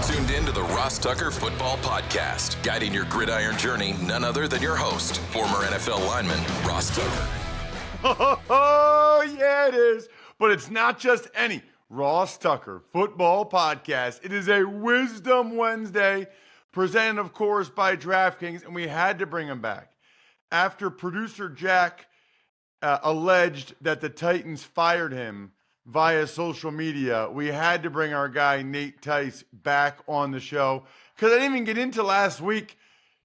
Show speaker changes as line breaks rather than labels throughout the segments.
tuned in to the Ross Tucker Football Podcast, guiding your gridiron journey, none other than your host, former NFL lineman, Ross Tucker.
Oh, yeah, it is. But it's not just any Ross Tucker Football Podcast. It is a Wisdom Wednesday, presented, of course, by DraftKings, and we had to bring him back. After producer Jack alleged that the Titans fired him via social media, we had to bring our guy Nate Tice back on the show because I didn't even get into last week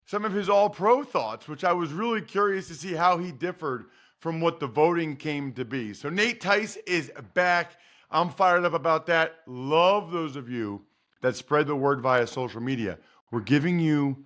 some of his all-pro thoughts, which I was really curious to see how he differed from what the voting came to be. So Nate Tice is back. I'm fired up about that. Love those of you that spread the word via social media. We're giving you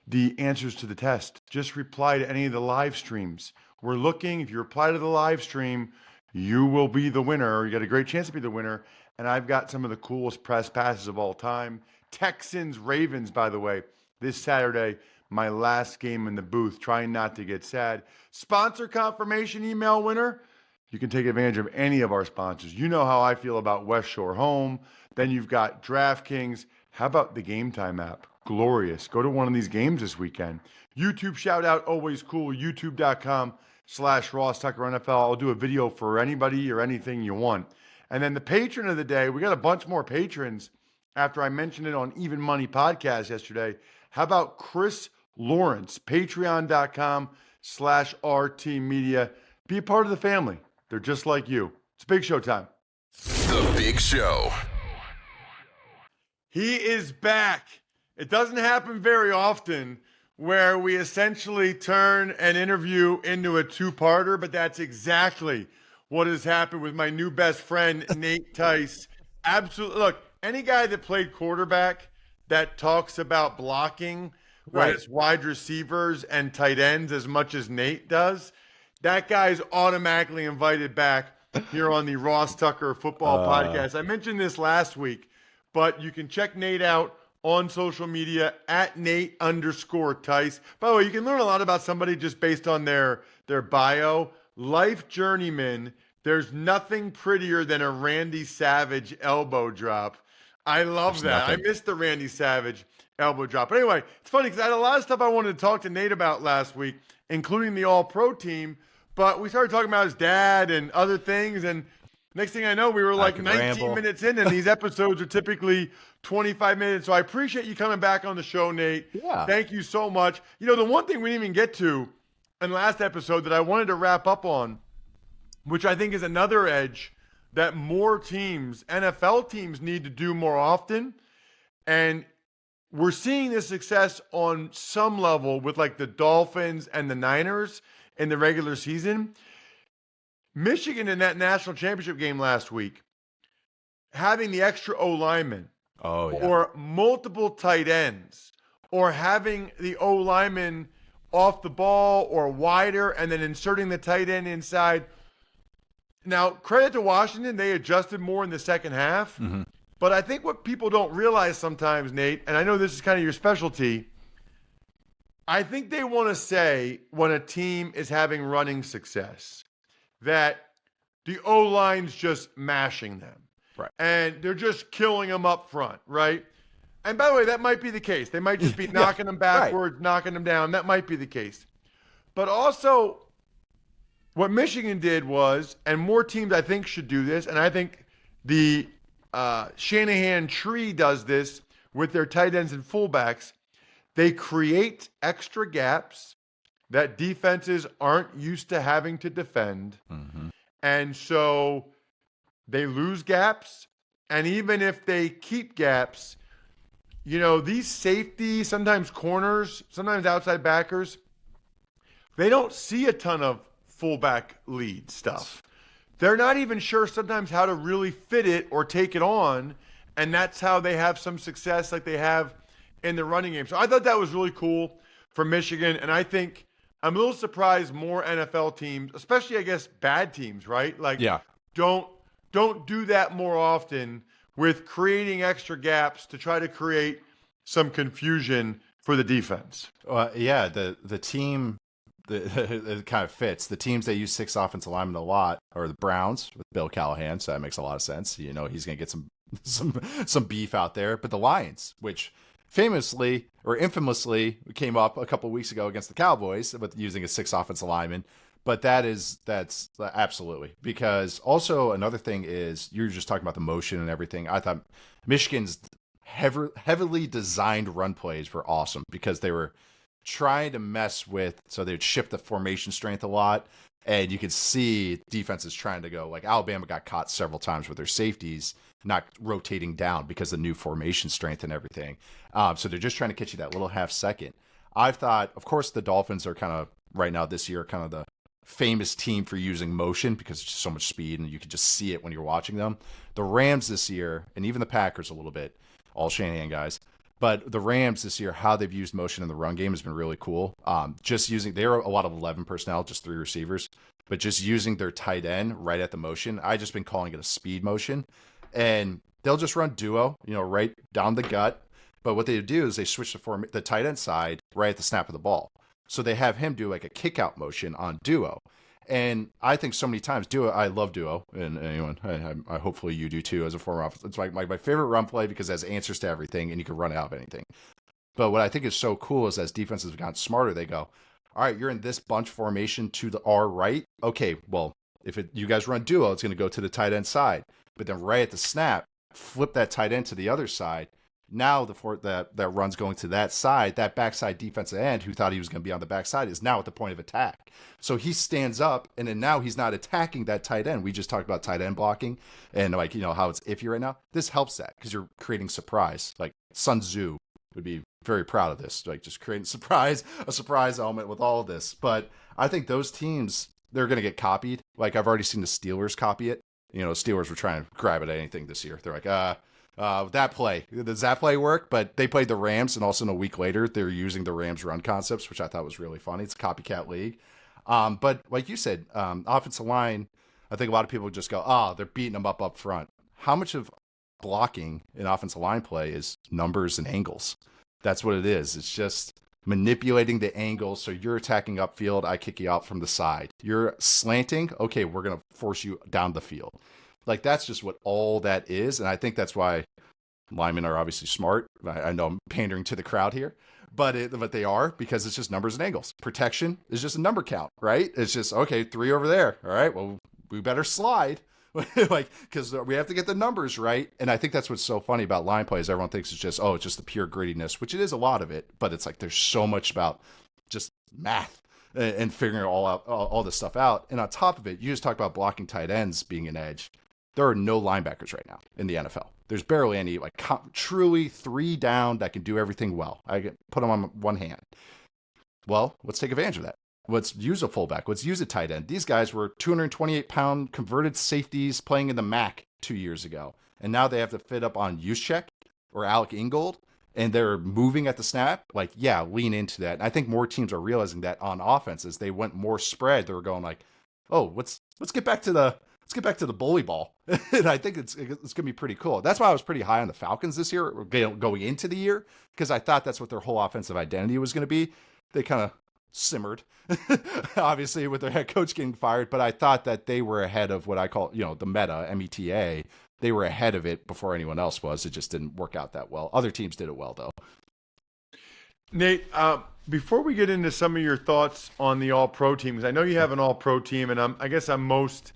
the answers to the test. Just reply to any of the live streams. We're looking, if you reply to the live stream, you will be the winner. You got a great chance to be the winner. And I've got some of the coolest press passes of all time. Texans, Ravens, by the way, this Saturday, my last game in the booth, trying not to get sad. Sponsor confirmation email winner. You can take advantage of any of our sponsors. You know how I feel about West Shore Home. Then you've got DraftKings. How about the Game Time app? Glorious. Go to one of these games this weekend. YouTube shout out, always cool. YouTube.com/Ross Tucker NFL. I'll do a video for anybody or anything you want. And then the patron of the day, we got a bunch more patrons after I mentioned it on Even Money Podcast yesterday. How about Chris Lawrence? Patreon.com/RT Media. Be a part of the family. They're just like you. It's Big Show time.
The Big Show.
He is back. It doesn't happen very often where we essentially turn an interview into a two-parter, but that's exactly what has happened with my new best friend, Nate Tice. Absolutely. Look, any guy that played quarterback that talks about blocking, when it's wide receivers and tight ends as much as Nate does, that guy's automatically invited back here on the Ross Tucker Football Podcast. I mentioned this last week, but you can check Nate out on social media at Nate_Tice. By the way, you can learn a lot about somebody just based on their bio. Life journeyman. There's nothing prettier than a Randy Savage elbow drop. I love that. Nothing. I missed the Randy Savage elbow drop. But anyway, it's funny because I had a lot of stuff I wanted to talk to Nate about last week, including the All-Pro team. But we started talking about his dad and other things, and next thing I know, we were like 19 minutes in, and these episodes are typically 25 minutes. So I appreciate you coming back on the show, Nate.
Yeah.
Thank you so much. You know, the one thing we didn't even get to in the last episode that I wanted to wrap up on, which I think is another edge that more teams, NFL teams, need to do more often. And we're seeing this success on some level with like the Dolphins and the Niners in the regular season. Michigan in that national championship game last week, having the extra O-lineman or multiple tight ends or having the O-lineman off the ball or wider and then inserting the tight end inside. Now, credit to Washington, they adjusted more in the second half. Mm-hmm. But I think what people don't realize sometimes, Nate, and I know this is kind of your specialty, I think they want to say when a team is having running success that the O-line's just mashing them.
Right.
And they're just killing them up front, right? And by the way, that might be the case. They might just be knocking them backwards, knocking them down. That might be the case. But also, what Michigan did was, and more teams I think should do this, and I think the Shanahan tree does this with their tight ends and fullbacks, they create extra gaps that defenses aren't used to having to defend. Mm-hmm. And so they lose gaps. And even if they keep gaps, you know, these safeties, sometimes corners, sometimes outside backers, they don't see a ton of fullback lead stuff. They're not even sure sometimes how to really fit it or take it on. And that's how they have some success like they have in the running game. So I thought that was really cool for Michigan. And I think I'm a little surprised more NFL teams, especially I guess bad teams, right? Like don't do that more often with creating extra gaps to try to create some confusion for the defense.
The team, it kind of fits. The teams that use 6 offensive linemen a lot are the Browns with Bill Callahan, so that makes a lot of sense. You know, he's going to get some some beef out there. But the Lions, which famously or infamously came up a couple of weeks ago against the Cowboys with using a 6 offensive lineman. But that's absolutely, because also another thing is you're just talking about the motion and everything. I thought Michigan's heavily designed run plays were awesome because they were trying to mess with, so they'd shift the formation strength a lot. And you could see defenses trying to go, like Alabama got caught several times with their safeties not rotating down because of the new formation strength and everything. So they're just trying to catch you that little half second. I've thought, of course, the Dolphins are kind of right now this year kind of the famous team for using motion because it's just so much speed and you can just see it when you're watching them. The Rams this year, and even the Packers a little bit, all Shanahan guys, but the Rams this year, how they've used motion in the run game has been really cool. Just using, they're a lot of 11 personnel, just 3 receivers, but just using their tight end right at the motion. I just been calling it a speed motion, and they'll just run duo, right down the gut. But what they do is they switch the tight end side right at the snap of the ball. So they have him do like a kick out motion on duo. And I think so many times duo, I love duo, and anyone, I hopefully you do too as a former officer. It's like my favorite run play because it has answers to everything and you can run out of anything. But what I think is so cool is as defenses have gotten smarter, they go, all right, you're in this bunch formation to our right. Okay, well, if you guys run duo, it's going to go to the tight end side. But then right at the snap, flip that tight end to the other side. Now that run's going to that side, that backside defensive end who thought he was going to be on the backside is now at the point of attack. So he stands up, and then now he's not attacking that tight end. We just talked about tight end blocking and how it's iffy right now. This helps that because you're creating surprise. Like Sun Tzu would be very proud of this, like just creating a surprise element with all of this. But I think those teams, they're going to get copied. Like I've already seen the Steelers copy it. Steelers were trying to grab at anything this year. They're like, does that play work? But they played the Rams, and also a week later, they're using the Rams run concepts, which I thought was really funny. It's a copycat league. But like you said, offensive line, I think a lot of people just go, they're beating them up front. How much of blocking in offensive line play is numbers and angles? That's what it is. It's just manipulating the angle. So you're attacking upfield, I kick you out from the side. You're slanting, okay, we're going to force you down the field. Like, that's just what all that is. And I think that's why linemen are obviously smart. I know I'm pandering to the crowd here, but they are, because it's just numbers and angles. Protection is just a number count, right? It's just, okay, 3 over there. All right, well, we better slide. Because we have to get the numbers right. And I think that's what's so funny about line plays. Everyone thinks it's just the pure grittiness, which it is a lot of it. But it's like there's so much about just math and figuring all this stuff out. And on top of it, you just talk about blocking tight ends being an edge. There are no linebackers right now in the NFL. There's barely any truly 3 down that can do everything well. I can put them on one hand. Well, let's take advantage of that. Let's use a fullback. Let's use a tight end. These guys were 228-pound converted safeties playing in the MAC 2 years ago. And now they have to fit up on Juszczyk or Alec Ingold, and they're moving at the snap. Lean into that. And I think more teams are realizing that on offense as they went more spread. They were going let's get back to the bully ball. And I think it's going to be pretty cool. That's why I was pretty high on the Falcons this year, going into the year, because I thought that's what their whole offensive identity was going to be. They kind of simmered, obviously, with their head coach getting fired, but I thought that they were ahead of what I call, the meta, META. They were ahead of it before anyone else was. It just didn't work out that well. Other teams did it well, though.
Nate, before we get into some of your thoughts on the All-Pro teams, I know you have an All-Pro team, and I guess I'm most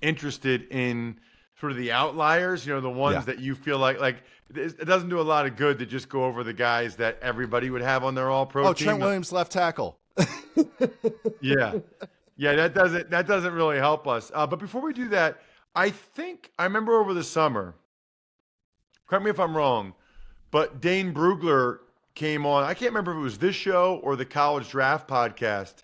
interested in sort of the outliers, the ones that you feel like it doesn't do a lot of good to just go over the guys that everybody would have on their All-Pro team.
Trent Williams, left tackle.
Yeah, that doesn't really help us. But before we do that, I remember over the summer, correct me if I'm wrong, but Dane Brugler came on. I can't remember if it was this show or the College Draft podcast,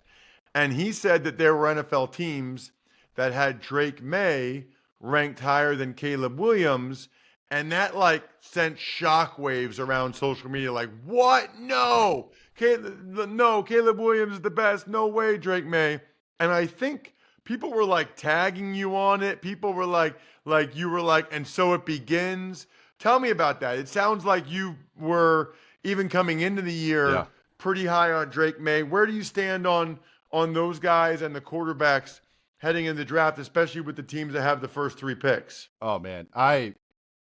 and he said that there were NFL teams that had Drake Maye ranked higher than Caleb Williams, and that sent shockwaves around social media. What? No, Caleb Williams is the best. No way, Drake Maye. And I think people were tagging you on it. People were and so it begins. Tell me about that. It sounds like you were, even coming into the year, pretty high on Drake Maye. Where do you stand on those guys and the quarterbacks heading into the draft, especially with the teams that have the first 3 picks?
Oh man, I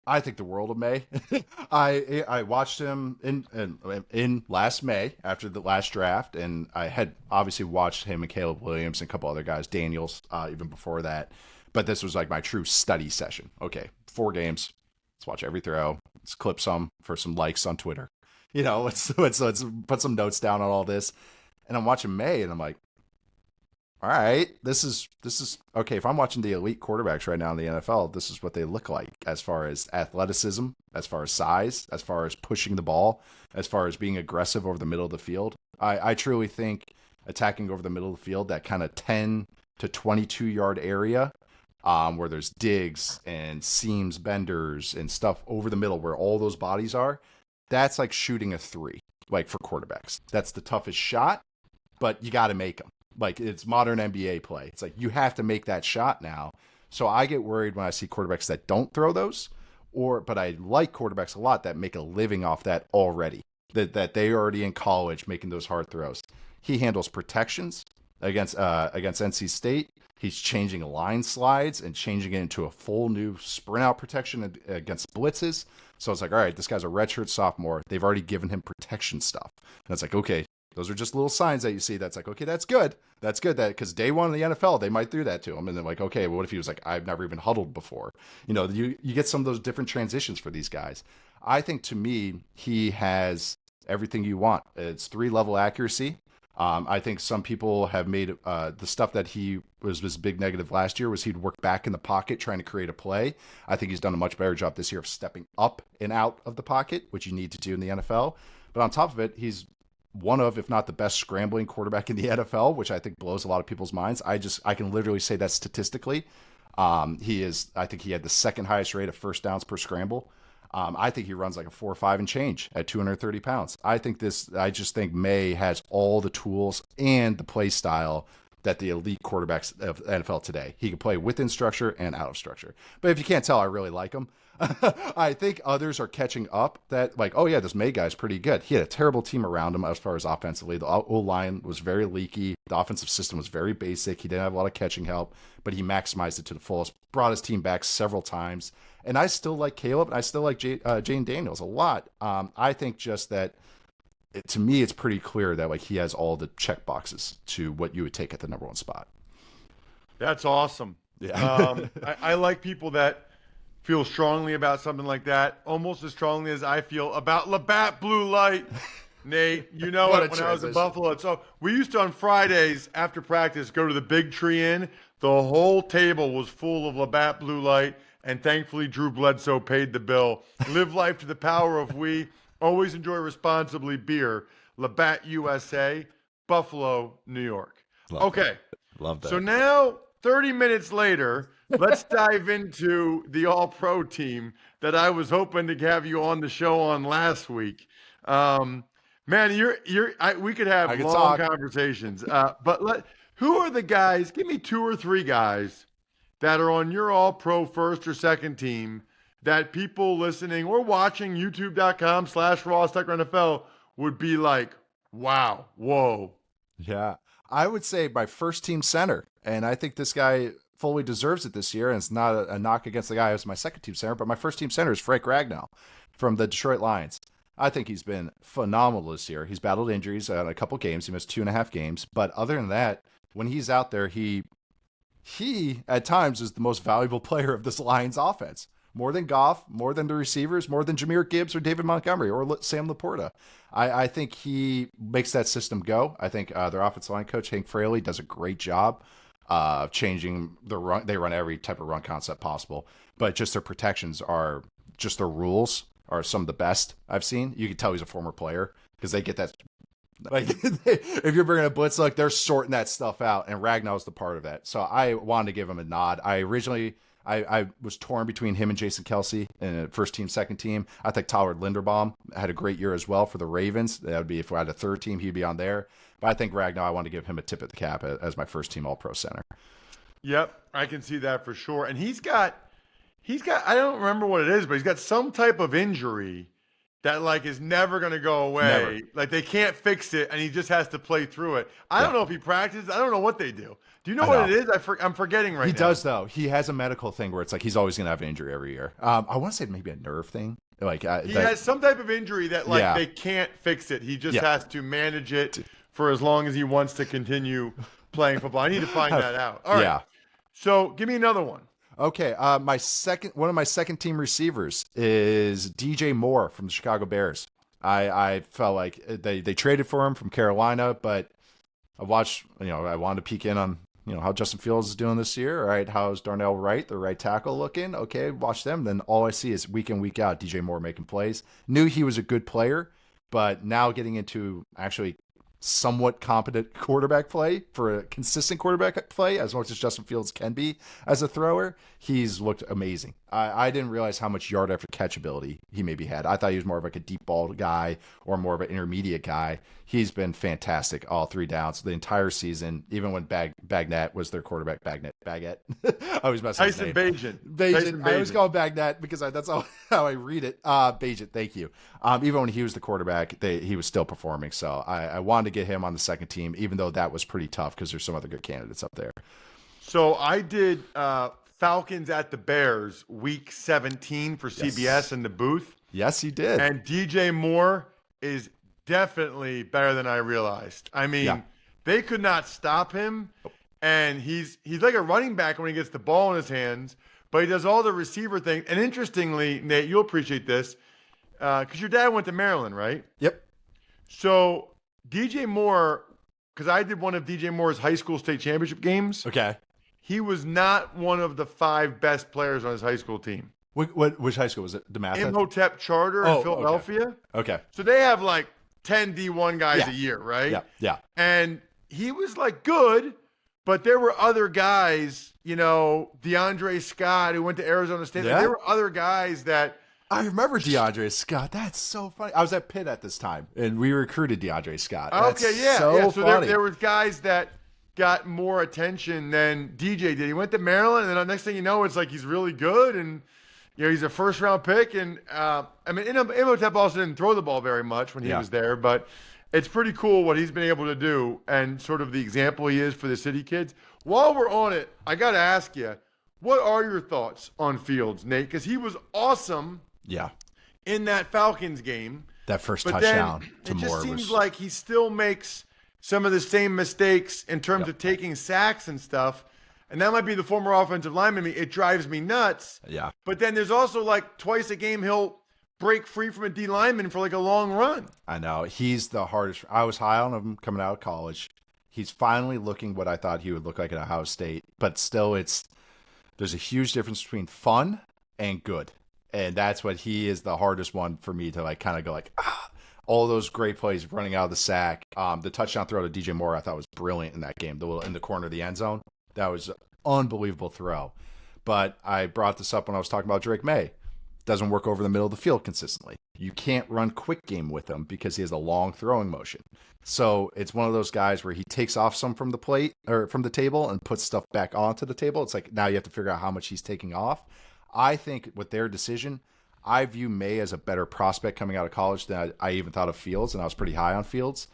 I think the world of May. I watched him in last May after the last draft, and I had obviously watched him and Caleb Williams and a couple other guys, Daniels, even before that. But this was like my true study session. Okay, 4 games. Let's watch every throw. Let's clip some for some likes on Twitter. Let's put some notes down on all this. And I'm watching May, and I'm like, all right, this is okay. If I'm watching the elite quarterbacks right now in the NFL, this is what they look like as far as athleticism, as far as size, as far as pushing the ball, as far as being aggressive over the middle of the field. I truly think attacking over the middle of the field, that kind of 10 to 22 yard area, where there's digs and seams, benders, and stuff over the middle where all those bodies are, that's like shooting a 3, like for quarterbacks. That's the toughest shot, but you got to make them. Like, it's modern NBA play. It's like you have to make that shot now. So I get worried when I see quarterbacks that don't throw those, but I like quarterbacks a lot that make a living off that already. That they already in college making those hard throws. He handles protections against NC State. He's changing line slides and changing it into a full new sprint out protection against blitzes. So it's like, all right, this guy's a redshirt sophomore. They've already given him protection stuff. And it's like, okay, those are just little signs that you see. That's like, okay, that's good. That's good. That because day one in the NFL, they might do that to him. And they're like, okay, well, what if he was like, I've never even huddled before? You get some of those different transitions for these guys. I think to me, he has everything you want. It's 3-level accuracy. I think some people have made the stuff that he was his big negative last year was he'd work back in the pocket trying to create a play. I think he's done a much better job this year of stepping up and out of the pocket, which you need to do in the NFL. But on top of it, he's one of, if not the best scrambling quarterback in the NFL, which I think blows a lot of people's minds. I can literally say that statistically. I think he had the second highest rate of first downs per scramble. I think he runs like a 4.5 and change at 230 pounds. I just think May has all the tools and the play style that the elite quarterbacks of the NFL today. He can play within structure and out of structure. But if you can't tell, I really like him. I think others are catching up that like, oh yeah, this May guy's pretty good. He had a terrible team around him as far as offensively. The O-line was very leaky. The offensive system was very basic. He didn't have a lot of catching help, but he maximized it to the fullest, brought his team back several times. And I still like Caleb, and I still like Jane Daniels a lot. I think just that, to me, it's pretty clear that like he has all the check boxes to what you would take at the number 1 spot.
That's awesome.
Yeah.
I like people that feel strongly about something like that, almost as strongly as I feel about Labatt Blue Light. Nate, you know it, when I was in Buffalo. So we used to, on Fridays after practice, go to the Big Tree Inn. The whole table was full of Labatt Blue Light, and thankfully Drew Bledsoe paid the bill. Live life to the power of we. Always enjoy responsibly beer. Labatt USA, Buffalo, New York. Okay.
Love that.
So now, 30 minutes later, let's dive into the All-Pro team that I was hoping to have you on the show on last week. Man, we could have long conversations. But who are the guys? Give me 2 or 3 guys that are on your All-Pro first or second team that people listening or watching YouTube.com/Ross Tucker NFL would be like, wow, whoa.
Yeah, I would say my first team center, and I think this guy fully deserves it this year, and it's not a knock against the guy who's my second team center, but my first team center is Frank Ragnow from the Detroit Lions. I think he's been phenomenal this year. He's battled injuries in a couple games. He missed 2.5 games, but other than that, when he's out there, he at times is the most valuable player of this Lions offense. More than Goff, more than the receivers, more than Jahmyr Gibbs or David Montgomery or Sam Laporta. I think he makes that system go. I think their offensive line coach, Hank Fraley, does a great job of changing the run. They run every type of run concept possible, but just their protections are, just their rules are some of the best I've seen. You can tell he's a former player because they get that. Like, if you're bringing a blitz, look, they're sorting that stuff out, and Ragnow's the part of that. So I wanted to give him a nod. I was torn between him and Jason Kelsey in first team, second team. I think Tyler Linderbaum had a great year as well for the Ravens. That would be, if we had a third team, he'd be on there. But I think Ragnow, I want to give him a tip at the cap as my first team All-Pro center.
Yep, I can see that for sure. And he's got, I don't remember what it is, but he's got some type of injury that like is never going to go away.
Never.
Like they can't fix it, and he just has to play through it. I don't know if he practices. I don't know what they do. Do you know what it is? I'm forgetting right now.
He does though. He has a medical thing where it's like he's always going to have an injury every year. I want to say maybe a nerve thing. Like
he has some type of injury that like they can't fix it. He just has to manage it for as long as he wants to continue playing football. I need to find that out. All right. Yeah. So give me another one.
Okay. One of my second team receivers is DJ Moore from the Chicago Bears. I felt like they traded for him from Carolina, but I watched, I wanted to peek in on, how Justin Fields is doing this year. All right. How's Darnell Wright, the right tackle, looking? Okay. Watch them. Then all I see is week in, week out, DJ Moore making plays. Knew he was a good player, but now getting into actually somewhat competent quarterback play for a consistent quarterback play, as much as Justin Fields can be as a thrower, he's looked amazing. I didn't realize how much yard after catch ability he maybe had. I thought he was more of like a deep ball guy or more of an intermediate guy. He's been fantastic all 3 downs the entire season, even when Bagnet was their quarterback. Baguette. I always mess up his name. Bajan. I always call him Bagnet because that's how I read it. Bajan, thank you. Even when he was the quarterback, he was still performing. So I wanted to get him on the second team, even though that was pretty tough because there's some other good candidates up there.
So I did Falcons at the Bears week 17 for CBS in the booth.
Yes, you did.
And DJ Moore is definitely better than I realized. I mean, they could not stop him, and he's like a running back when he gets the ball in his hands, but he does all the receiver things. And interestingly, Nate, you'll appreciate this, because your dad went to Maryland, right?
Yep.
So DJ Moore, because I did one of DJ Moore's high school state championship games.
Okay.
He was not one of the 5 best players on his high school team.
Which high school was it? DeMatha?
Imhotep Charter in Philadelphia.
Okay.
So they have like 10 D1 guys a year, right?
Yeah.
And he was like good, but there were other guys, DeAndre Scott, who went to Arizona State.
Yeah.
Like, there were other guys that.
I remember DeAndre Scott. That's so funny. I was at Pitt at this time, and we recruited DeAndre Scott. That's so funny.
There were guys that got more attention than DJ did. He went to Maryland, and then the next thing you know, it's like he's really good, and he's a first-round pick. And Imhotep also didn't throw the ball very much when he was there, but it's pretty cool what he's been able to do and sort of the example he is for the city kids. While we're on it, I got to ask you, what are your thoughts on Fields, Nate? Because he was awesome.
Yeah.
In that Falcons game.
That first touchdown to Moore.
It just seems like he still makes some of the same mistakes in terms of taking sacks and stuff. And that might be the former offensive lineman. It drives me nuts.
Yeah.
But then there's also like twice a game he'll break free from a D lineman for like a long run.
I know. He's the hardest. I was high on him coming out of college. He's finally looking what I thought he would look like at Ohio State. But still, there's a huge difference between fun and good. And that's what he is, the hardest one for me to like kind of go like, all those great plays running out of the sack. The touchdown throw to DJ Moore I thought was brilliant in that game, in the corner of the end zone. That was an unbelievable throw. But I brought this up when I was talking about Drake Maye. Doesn't work over the middle of the field consistently. You can't run quick game with him because he has a long throwing motion. So it's one of those guys where he takes off some from the plate or from the table and puts stuff back onto the table. It's like now you have to figure out how much he's taking off. I think with their decision, I view Maye as a better prospect coming out of college than I even thought of Fields, and I was pretty high on Fields.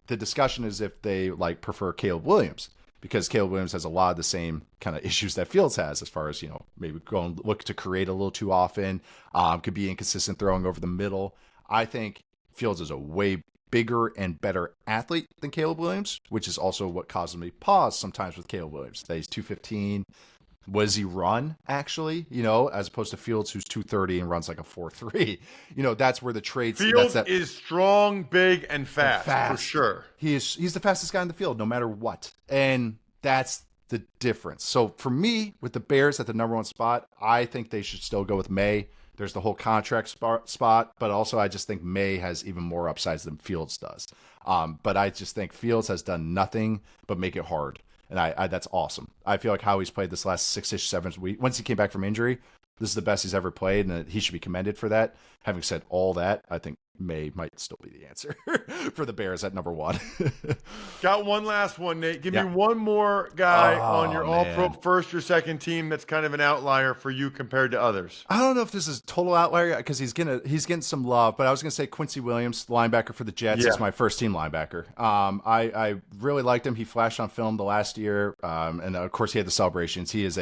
The discussion is if they prefer Caleb Williams, because Caleb Williams has a lot of the same kind of issues that Fields has as far as, maybe go and look to create a little too often, could be inconsistent throwing over the middle. I think Fields is a way bigger and better athlete than Caleb Williams, which is also what causes me pause sometimes with Caleb Williams. That he's 215. What does he run, actually, as opposed to Fields, who's 230 and runs like a 4.3. That's where the trade.
Fields is strong, big, and fast, for sure.
He's the fastest guy in the field, no matter what. And that's the difference. So for me, with the Bears at the number 1 spot, I think they should still go with Maye. There's the whole contract spot, but also I just think Maye has even more upsides than Fields does. But I just think Fields has done nothing but make it hard. And I that's awesome. I feel like how he's played this last 6-ish, 7 weeks, once he came back from injury, this is the best he's ever played, and that he should be commended for that. Having said all that, I think Maye might still be the answer for the Bears at number 1.
Got one last one, Nate. Give me one more guy on your all-pro first or second team that's kind of an outlier for you compared to others.
I don't know if this is total outlier because he's getting some love, but I was going to say Quincy Williams, linebacker for the Jets, is my first team linebacker. I really liked him. He flashed on film the last year, and of course he had the celebrations. He is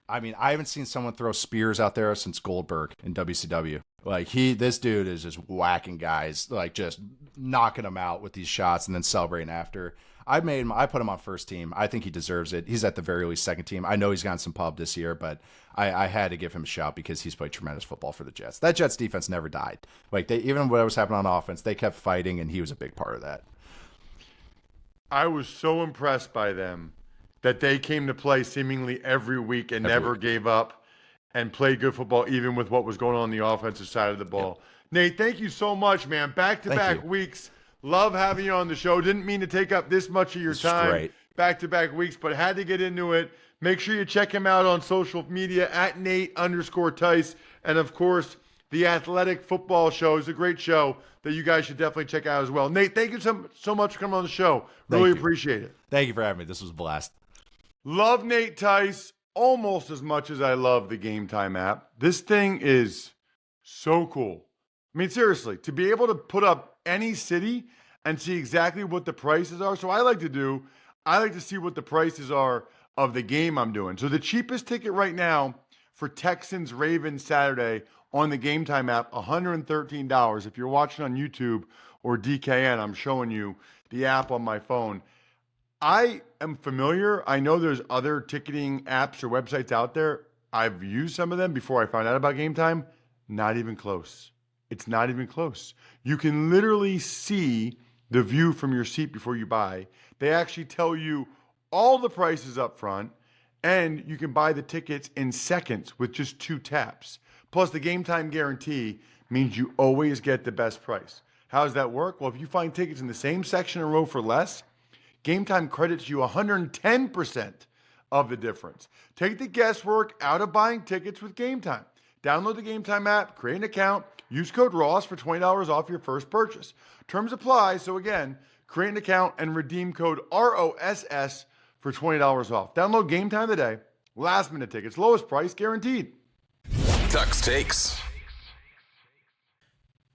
I haven't seen someone throw spears out there since Goldberg in WCW. Like this dude is just whacking guys, like just knocking them out with these shots and then celebrating after. I put him on first team. I think he deserves it. He's at the very least second team. I know he's gotten some pub this year, but I had to give him a shout because he's played tremendous football for the Jets. That Jets defense never died. Like even when it was happening on offense, they kept fighting, and he was a big part of that.
I was so impressed by them that they came to play seemingly every week and never gave up and played good football even with what was going on the offensive side of the ball. Yep. Nate, thank you so much, man. Back-to-back weeks. Love having you on the show. Didn't mean to take up this much of your time. Back-to-back weeks, but had to get into it. Make sure you check him out on social media at Nate_Tice. And, of course, the Athletic Football Show is a great show that you guys should definitely check out as well. Nate, thank you so much for coming on the show. Really appreciate it.
Thank you for having me. This was a blast.
Love Nate Tice almost as much as I love the Game Time app. This thing is so cool. I mean, seriously, to be able to put up any city and see exactly what the prices are. So I like to see what the prices are of the game I'm doing. So the cheapest ticket right now for Texans Ravens Saturday on the Game Time app, $113. If you're watching on YouTube or DKN, I'm showing you the app on my phone. I am familiar. I know there's other ticketing apps or websites out there. I've used some of them before I found out about Game Time. Not even close. It's not even close. You can literally see the view from your seat before you buy. They actually tell you all the prices up front, and you can buy the tickets in seconds with just 2 taps. Plus, the Game Time guarantee means you always get the best price. How does that work? Well, if you find tickets in the same section or row for less, Game Time credits you 110% of the difference. Take the guesswork out of buying tickets with Game Time. Download the Game Time app, create an account, use code ROSS for $20 off your first purchase. Terms apply, so again, create an account and redeem code ROSS for $20 off. Download Game Time today. Last minute tickets, lowest price guaranteed.
Tux Takes.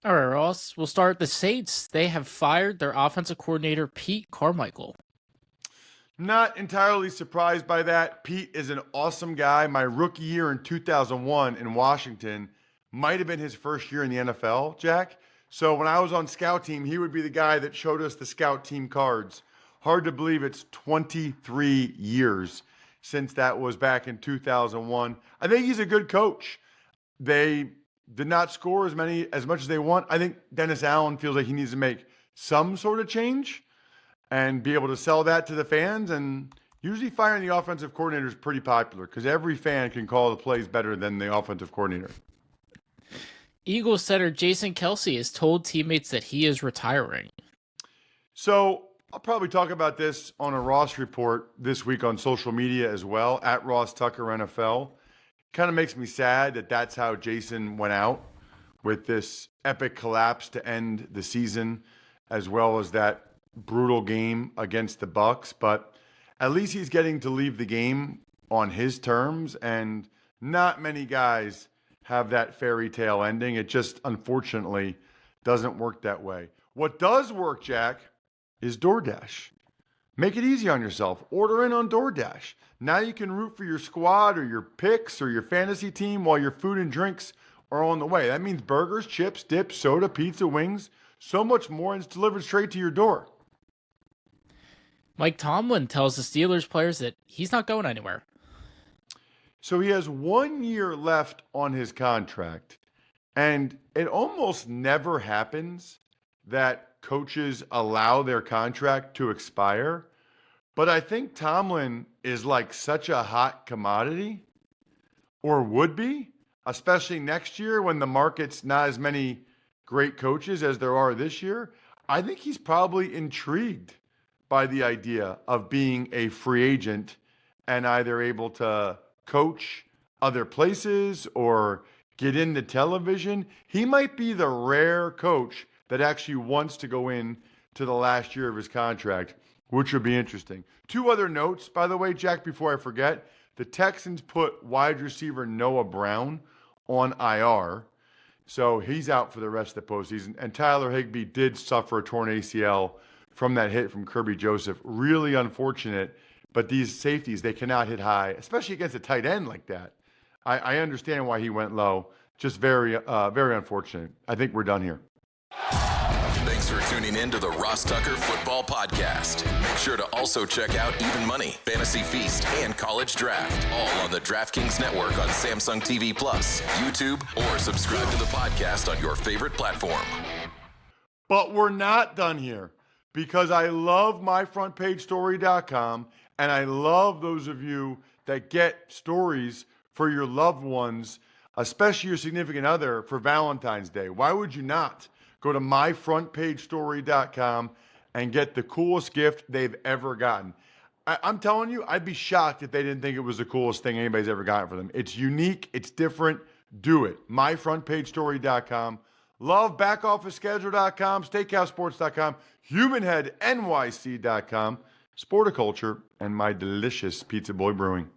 All right, Ross. We'll start the Saints. They have fired their offensive coordinator, Pete Carmichael.
Not entirely surprised by that. Pete is an awesome guy. My rookie year in 2001 in Washington might have been his first year in the NFL, Jack. So when I was on scout team, he would be the guy that showed us the scout team cards. Hard to believe it's 23 years since that was back in 2001. I think he's a good coach. They did not score as much as they want. I think Dennis Allen feels like he needs to make some sort of change and be able to sell that to the fans. And usually firing the offensive coordinator is pretty popular because every fan can call the plays better than the offensive coordinator.
Eagles center Jason Kelce has told teammates that he is retiring.
So I'll probably talk about this on a Ross report this week on social media as well, at Ross Tucker NFL. Kind of makes me sad that that's how Jason went out, with this epic collapse to end the season, as well as that brutal game against the Bucs. But at least he's getting to leave the game on his terms, and not many guys have that fairy tale ending. It just, unfortunately, doesn't work that way. What does work, Jack, is DoorDash. Make it easy on yourself. Order in on DoorDash. Now you can root for your squad or your picks or your fantasy team while your food and drinks are on the way. That means burgers, chips, dips, soda, pizza, wings, so much more, and it's delivered straight to your door.
Mike Tomlin tells the Steelers players that he's not going anywhere.
So he has 1 year left on his contract, and it almost never happens that coaches allow their contract to expire. But I think Tomlin is like such a hot commodity, or would be, especially next year when the market's not as many great coaches as there are this year. I think he's probably intrigued by the idea of being a free agent and either able to coach other places or get into television. He might be the rare coach that actually wants to go in to the last year of his contract, which would be interesting. 2 other notes, by the way, Jack, before I forget. The Texans put wide receiver Noah Brown on IR, so he's out for the rest of the postseason. And Tyler Higbee did suffer a torn ACL from that hit from Kirby Joseph. Really unfortunate, but these safeties, they cannot hit high, especially against a tight end like that. I understand why he went low. Just very unfortunate. I think we're done here.
Thanks for tuning in to the Ross Tucker Football Podcast. Make sure to also check out Even Money, Fantasy Feast, and College Draft, all on the DraftKings Network on Samsung TV Plus, YouTube, or subscribe to the podcast on your favorite platform.
But we're not done here, because I love myfrontpagestory.com, and I love those of you that get stories for your loved ones, especially your significant other, for Valentine's Day. Why would you not go to myfrontpagestory.com and get the coolest gift they've ever gotten? I'm telling you, I'd be shocked if they didn't think it was the coolest thing anybody's ever gotten for them. It's unique. It's different. Do it. myfrontpagestory.com. Love backofficeschedule.com, steakhousesports.com, humanheadnyc.com, Sporticulture, and my delicious Pizza Boy Brewing.